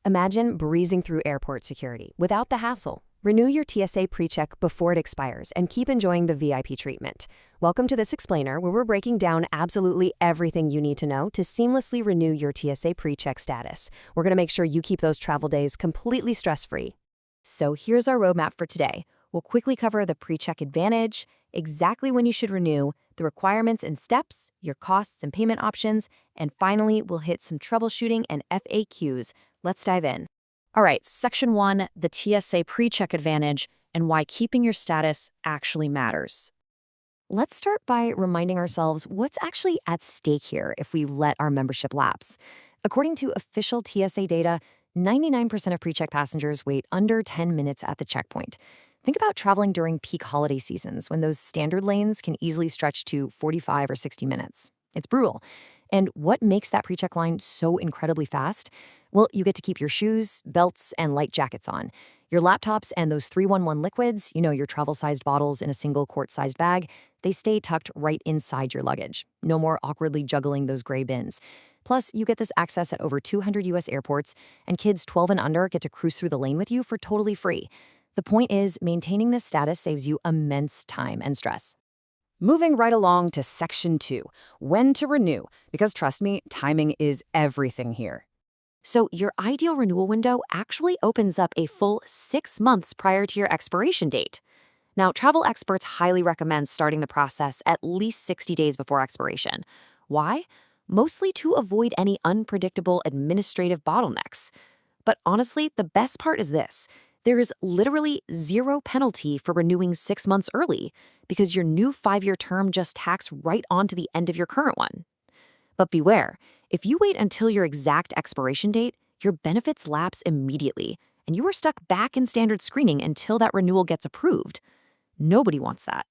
Imagine breezing through airport security without the hassle. Renew your TSA PreCheck before it expires and keep enjoying the VIP treatment. Welcome to this explainer where we're breaking down absolutely everything you need to know to seamlessly renew your TSA PreCheck status. We're going to make sure you keep those travel days completely stress-free. So here's our roadmap for today. We'll quickly cover the PreCheck advantage, exactly when you should renew, the requirements and steps, your costs and payment options, and finally, we'll hit some troubleshooting and FAQs. Let's dive in. All right, Section 1, the TSA PreCheck advantage and why keeping your status actually matters. Let's start by reminding ourselves what's actually at stake here if we let our membership lapse. According to official TSA data, 99% of PreCheck passengers wait under 10 minutes at the checkpoint. Think about traveling during peak holiday seasons when those standard lanes can easily stretch to 45 or 60 minutes. It's brutal. And what makes that PreCheck line so incredibly fast? Well, you get to keep your shoes, belts, and light jackets on. Your laptops and those 311 liquids, your travel-sized bottles in a single quart-sized bag, they stay tucked right inside your luggage. No more awkwardly juggling those gray bins. Plus, you get this access at over 200 U.S. airports, and kids 12 and under get to cruise through the lane with you for totally free. The point is, maintaining this status saves you immense time and stress. Moving right along to Section 2, when to renew, because trust me, timing is everything here. So your ideal renewal window actually opens up a full 6 months prior to your expiration date. Now, travel experts highly recommend starting the process at least 60 days before expiration. Why? Mostly to avoid any unpredictable administrative bottlenecks. But honestly, the best part is this. There is literally zero penalty for renewing 6 months early because your new 5-year term just tacks right onto the end of your current one. But beware, if you wait until your exact expiration date, your benefits lapse immediately, and you are stuck back in standard screening until that renewal gets approved. Nobody wants that.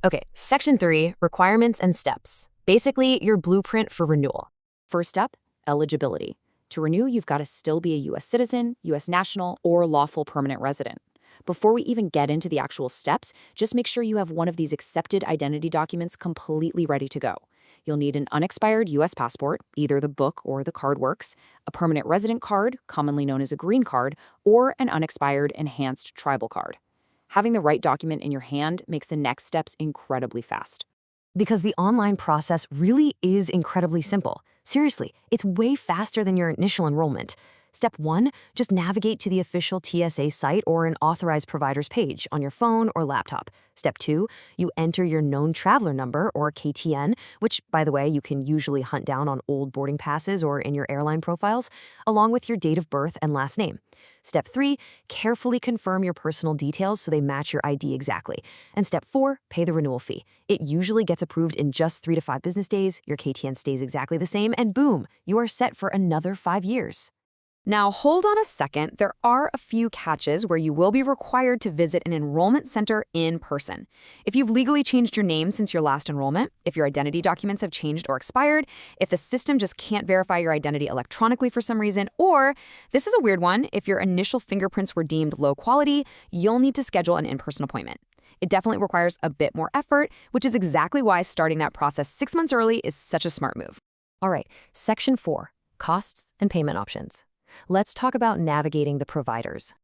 Okay, Section 3, requirements and steps. Basically, your blueprint for renewal. First up, eligibility. To renew, you've got to still be a U.S. citizen, U.S. national, or lawful permanent resident. Before we even get into the actual steps, just make sure you have one of these accepted identity documents completely ready to go. You'll need an unexpired U.S. passport, either the book or the card works, a permanent resident card, commonly known as a green card, or an unexpired enhanced tribal card. Having the right document in your hand makes the next steps incredibly fast. Because the online process really is incredibly simple. Seriously, it's way faster than your initial enrollment. Step 1, just navigate to the official TSA site or an authorized provider's page on your phone or laptop. Step 2, you enter your known traveler number or KTN, which, by the way, you can usually hunt down on old boarding passes or in your airline profiles, along with your date of birth and last name. Step 3, carefully confirm your personal details so they match your ID exactly. And Step 4, pay the renewal fee. It usually gets approved in just 3 to 5 business days, your KTN stays exactly the same, and boom, you are set for another 5 years. Now, hold on a second. There are a few catches where you will be required to visit an enrollment center in person. If you've legally changed your name since your last enrollment, if your identity documents have changed or expired, if the system just can't verify your identity electronically for some reason, or, this is a weird one, if your initial fingerprints were deemed low quality, you'll need to schedule an in-person appointment. It definitely requires a bit more effort, which is exactly why starting that process 6 months early is such a smart move. All right, Section 4, costs and payment options. Let's talk about navigating the providers.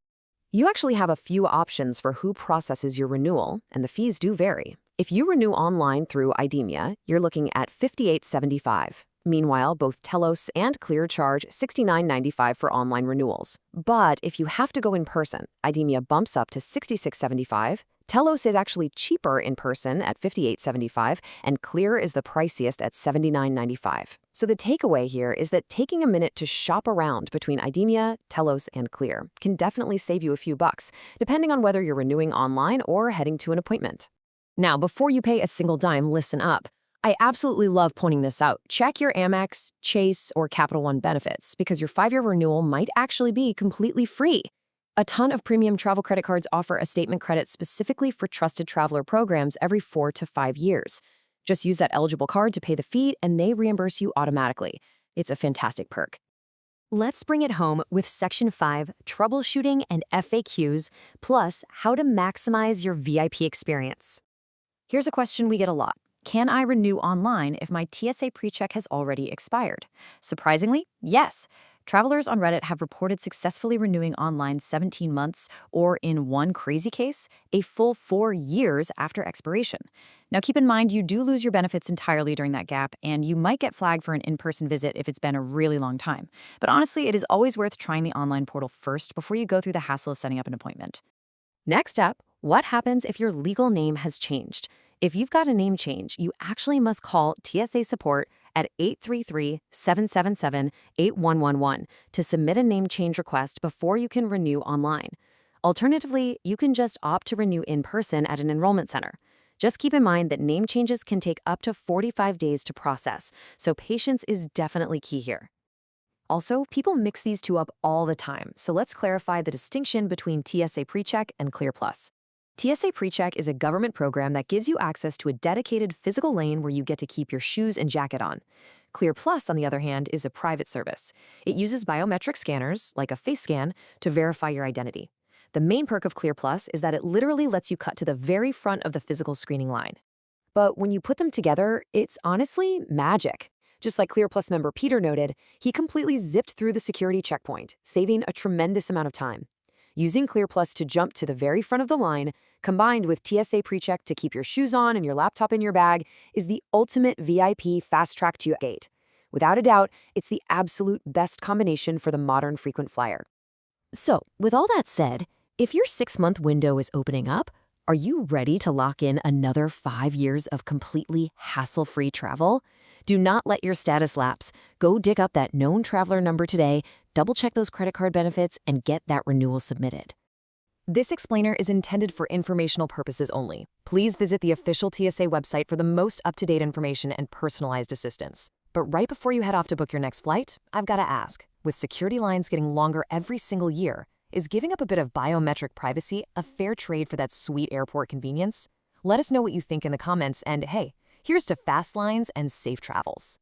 You actually have a few options for who processes your renewal, and the fees do vary. If you renew online through IDEMIA, you're looking at $58.75. Meanwhile, both Telos and Clear charge $69.95 for online renewals. But if you have to go in person, IDEMIA bumps up to $66.75. Telos is actually cheaper in person at $58.75, and Clear is the priciest at $79.95. So the takeaway here is that taking a minute to shop around between IDEMIA, Telos, and Clear can definitely save you a few bucks, depending on whether you're renewing online or heading to an appointment. Now, before you pay a single dime, listen up. I absolutely love pointing this out. Check your Amex, Chase, or Capital One benefits, because your 5-year renewal might actually be completely free. A ton of premium travel credit cards offer a statement credit specifically for trusted traveler programs every 4 to 5 years. Just use that eligible card to pay the fee, and they reimburse you automatically. It's a fantastic perk. Let's bring it home with Section 5, troubleshooting and FAQs, plus how to maximize your VIP experience. Here's a question we get a lot. Can I renew online if my TSA PreCheck has already expired? Surprisingly, yes. Travelers on Reddit have reported successfully renewing online 17 months, or in one crazy case, a full 4 years after expiration. Now keep in mind you do lose your benefits entirely during that gap, and you might get flagged for an in-person visit if it's been a really long time. But honestly, it is always worth trying the online portal first before you go through the hassle of setting up an appointment. Next up, what happens if your legal name has changed? If you've got a name change, you actually must call TSA support at 833-777-8111 to submit a name change request before you can renew online. Alternatively, you can just opt to renew in person at an enrollment center. Just keep in mind that name changes can take up to 45 days to process, so patience is definitely key here. Also, people mix these two up all the time, so let's clarify the distinction between TSA PreCheck and Clear Plus. TSA PreCheck is a government program that gives you access to a dedicated physical lane where you get to keep your shoes and jacket on. Clear Plus, on the other hand, is a private service. It uses biometric scanners, like a face scan, to verify your identity. The main perk of Clear Plus is that it literally lets you cut to the very front of the physical screening line. But when you put them together, it's honestly magic. Just like Clear Plus member Peter noted, he completely zipped through the security checkpoint, saving a tremendous amount of time. Using Clear Plus to jump to the very front of the line, combined with TSA PreCheck to keep your shoes on and your laptop in your bag, is the ultimate VIP fast-track to your gate. Without a doubt, it's the absolute best combination for the modern frequent flyer. So, with all that said, if your 6-month window is opening up, are you ready to lock in another 5 years of completely hassle-free travel? Do not let your status lapse. Go dig up that known traveler number today, double-check those credit card benefits, and get that renewal submitted. This explainer is intended for informational purposes only. Please visit the official TSA website for the most up-to-date information and personalized assistance. But right before you head off to book your next flight, I've got to ask, with security lines getting longer every single year, is giving up a bit of biometric privacy a fair trade for that sweet airport convenience? Let us know what you think in the comments, and hey, here's to fast lines and safe travels.